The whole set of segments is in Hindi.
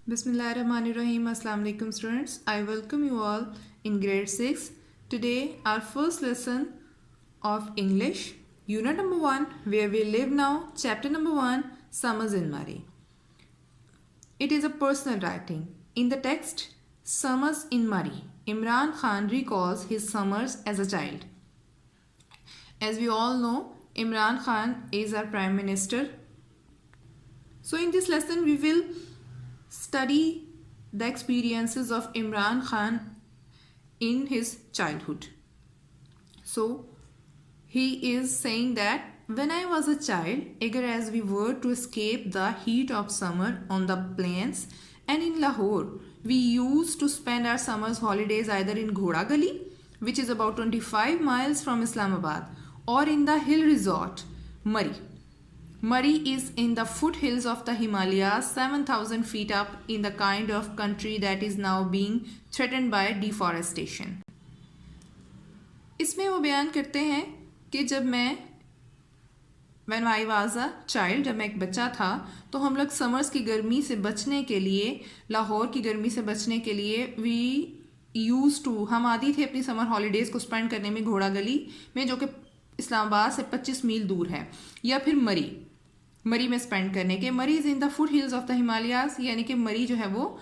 Bismillahirrahmanirrahim. Assalamu alaikum students. I welcome you all in grade 6. Today our first lesson of English, unit number 1, where we live now, chapter number 1, Summers in Murray. It is a personal writing. In the text, Summers in Murray, Imran Khan recalls his summers as a child. As we all know, Imran Khan is our Prime Minister. So in this lesson, we will study the experiences of Imran Khan in his childhood. So he is saying that when I was a child, eager as we were to escape the heat of summer on the plains and in Lahore, we used to spend our summer's holidays either in Ghoda Gali, which is about 25 miles from Islamabad, or in the hill resort, Murray. Murray is in the foothills of the Himalayas, 7,000 feet up in the kind of country that is now being threatened by deforestation. इसमें वो बयान करते हैं कि जब मैं When I was a child, जब मैं एक बच्चा था, तो हम लोग समर्स की गर्मी से बचने के लिए, लाहौर की गर्मी से बचने के लिए हम आदी थे अपनी समर हॉलीडेज़ को स्पेंड करने में घोड़ा गली में, जो कि इस्लामाबाद से 25 मील दूर है, या फिर मरी में स्पेंड करने के. मरी is in the foot hills of the Himalayas, यानी कि मरी जो है वो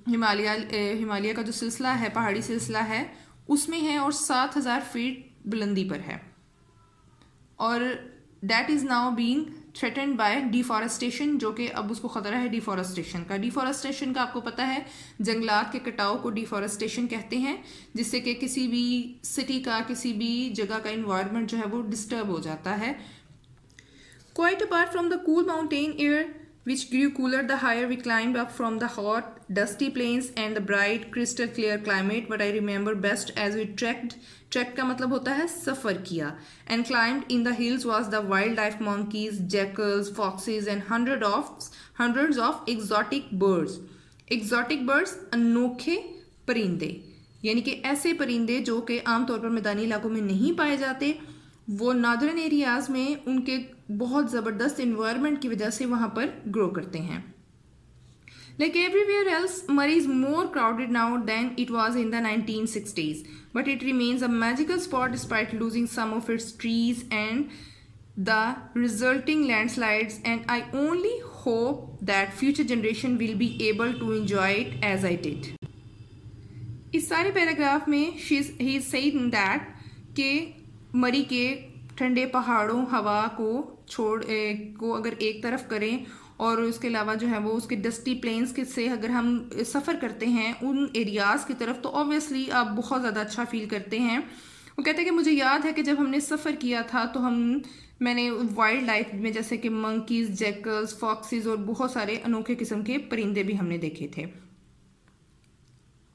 हिमालय का जो सिलसिला है, पहाड़ी सिलसिला है, उसमें है और 7,000 फीट बुलंदी पर है. और that is now being threatened bye deforestation, जो कि अब उसको ख़तरा है डिफॉरेस्टेशन का. आपको पता है जंगलात के कटाव को डिफॉरेस्टेशन कहते हैं, जिससे कि किसी भी सिटी का, किसी भी जगह का इन्वायरमेंट जो है वो डिस्टर्ब हो जाता है. Quite apart from the cool mountain air, which grew cooler the higher we climbed up from the hot, dusty plains and the bright, crystal clear climate, what I remember best as we trekked का मतलब होता है सफ़र किया, and climbed in the hills was the wildlife monkeys, jackals, foxes and hundreds of exotic birds. Exotic birds, अनोखे परिंदे, यानी कि ऐसे परिंदे जो कि आमतौर पर मैदानी इलाकों में नहीं पाए जाते, वो नादरन एरियाज़ में उनके बहुत ज़बरदस्त इन्वायरमेंट की वजह से वहाँ पर ग्रो करते हैं. Like everywhere else, Murray is more crowded now than it was in the 1960s, but it remains a magical spot despite losing some of its trees and the resulting landslides, and I only hope that future generation will be able to enjoy it as I did. इस सारे पैराग्राफ में he is saying that कि मरी के ठंडे पहाड़ों हवा को अगर एक तरफ करें और उसके अलावा जो है वो उसके डस्टी प्लेन्स के से अगर हम सफ़र करते हैं उन एरियाज़ की तरफ, तो ऑब्वियसली आप बहुत ज़्यादा अच्छा फील करते हैं. वो कहते हैं कि मुझे याद है कि जब हमने सफ़र किया था तो मैंने वाइल्ड लाइफ में जैसे कि मंकीज़, जैकल्स, फॉक्सीज और बहुत सारे अनोखे किस्म के परिंदे भी हमने देखे थे.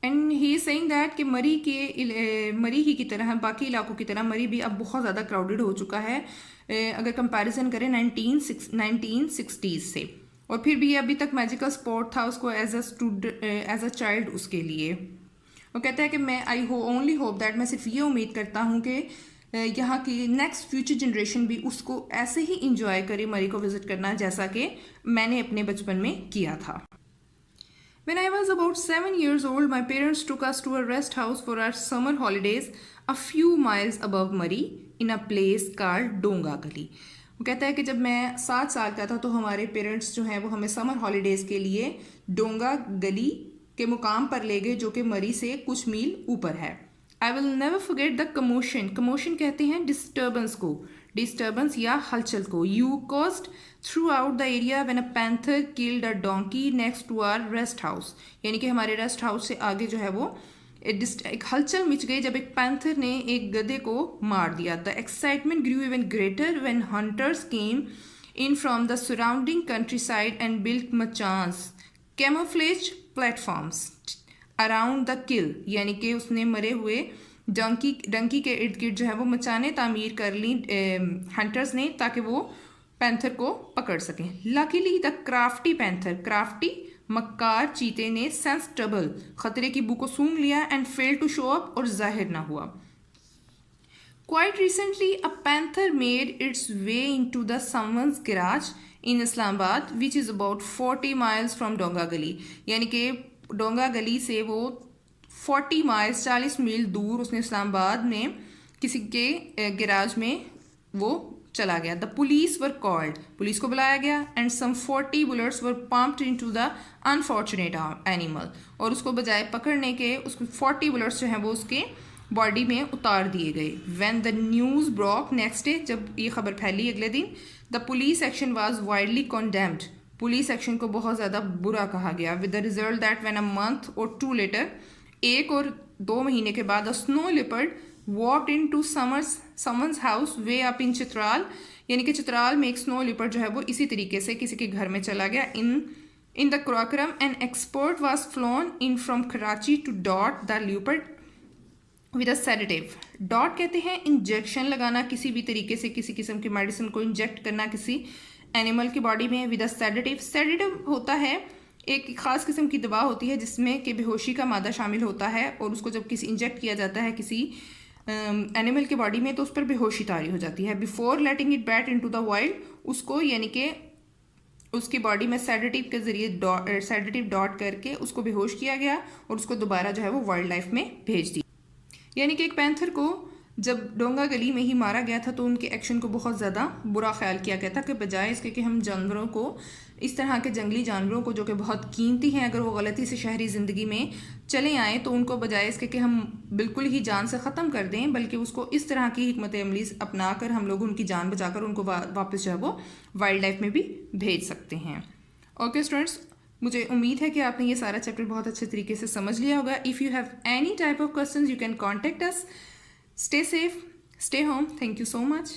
And he is saying that कि मरी ही की तरह, बाकी इलाकों की तरह मरी भी अब बहुत ज़्यादा क्राउडेड हो चुका है अगर कंपैरिजन करें 1960s से. और फिर भी अभी तक मैजिकल स्पॉट था उसको एज अ चाइल्ड उसके लिए. वो कहता है कि मैं ओनली होप दैट, मैं सिर्फ ये उम्मीद करता हूँ कि यहाँ की नेक्स्ट फ्यूचर जनरेशन भी उसको ऐसे ही इंजॉय करे, मरी को विज़िट करना, जैसा कि मैंने अपने बचपन में किया था. When I was about 7 years old, my parents took us to a rest house for our summer holidays a few miles above Murray in a place called डोंगा गली. वो कहता है कि जब मैं 7 साल का था तो हमारे पेरेंट्स जो हैं वो हमें समर हॉलीडेज़ के लिए डोंगा गली के मुकाम पर ले गए, जो कि मरी से कुछ मील ऊपर है. I will never forget the commotion कहते हैं डिस्टर्बेंस या हलचल को. You caused throughout the area when a panther killed a donkey next to our rest house, यानी कि हमारे रेस्ट हाउस से आगे जो है वो एक हलचल मच गई जब एक पैंथर ने एक गधे को मार दिया. The excitement grew even greater when hunters came in from the surrounding countryside and built machans, camouflage platforms around the kill, यानी कि उसने मरे हुए डंकी के इर्द गिर्द जो है वो मचाने तामीर कर ली हंटर्स ने, ताकि वो पैंथर को पकड़ सकें. लकीली द क्राफ्टी मक्कार चीते ने सेंस ट्रबल, खतरे की बू को सूंघ लिया, and fail to show up, और जाहिर ना हुआ. Quite recently, a panther made its way into the someone's garage in Islamabad, which is about 40 miles from डोंगा गली. यानी कि डोंगा गली से वो 40 माइल्स 40 मील दूर उसने इस्लामाबाद में किसी के गैराज में वो चला गया. The police were called, police को बुलाया गया, and some 40 bullets were pumped into the unfortunate animal. और उसको बजाय पकड़ने के उसको 40 बुलेट्स जो हैं वो उसके बॉडी में उतार दिए गए. When the news broke next day, जब ये खबर फैली अगले दिन, the police action was widely condemned. Police action को बहुत ज़्यादा बुरा कहा गया. With the result that when a month or 2 later, 1 और 2 महीने के बाद, a snow leopard walked into someone's house way up in Chitral. यानी कि चित्राल में एक स्नो लिपर्ड जो है वो इसी तरीके से किसी के घर में चला गया. इन द क्राकरम an expert was flown in from Karachi to डॉट the leopard with a sedative. डॉट कहते हैं इंजेक्शन लगाना, किसी भी तरीके से किसी किस्म की मेडिसिन को इंजेक्ट करना किसी एनिमल की बॉडी में. विद अ सेडेटिव, सेडेटिव होता है एक ख़ास किस्म की दवा होती है जिसमें कि बेहोशी का मादा शामिल होता है, और उसको जब किसी इंजेक्ट किया जाता है किसी एनिमल की बॉडी में तो उस पर बेहोशी तारी हो जाती है. Before letting it back in to the wild, उसको यानी कि उसकी बॉडी में सेडेटिव के ज़रिए सेडेटिव डॉट करके उसको बेहोश किया गया और उसको दोबारा जो है वो वाइल्ड लाइफ में भेज दिया. यानी कि एक पैंथर को जब डोंगा गली में ही मारा गया था तो उनके एक्शन को बहुत ज़्यादा बुरा ख्याल किया गया था कि बजाय इसके कि हम जानवरों को, इस तरह के जंगली जानवरों को जो कि बहुत कीमती हैं, अगर वो गलती से शहरी ज़िंदगी में चले आएँ तो उनको बजाय इसके कि हम बिल्कुल ही जान से ख़त्म कर दें, बल्कि उसको इस तरह की हिकमत अमली अपना कर हम लोग उनकी जान बचाकर उनको वापस जो है वो वाइल्ड लाइफ में भी भेज सकते हैं. ओके स्टूडेंट्स, मुझे उम्मीद है कि आपने ये सारा चैप्टर बहुत अच्छे तरीके से समझ लिया होगा. If you have any type of questions you can contact us. Stay safe, stay home. Thank you so much.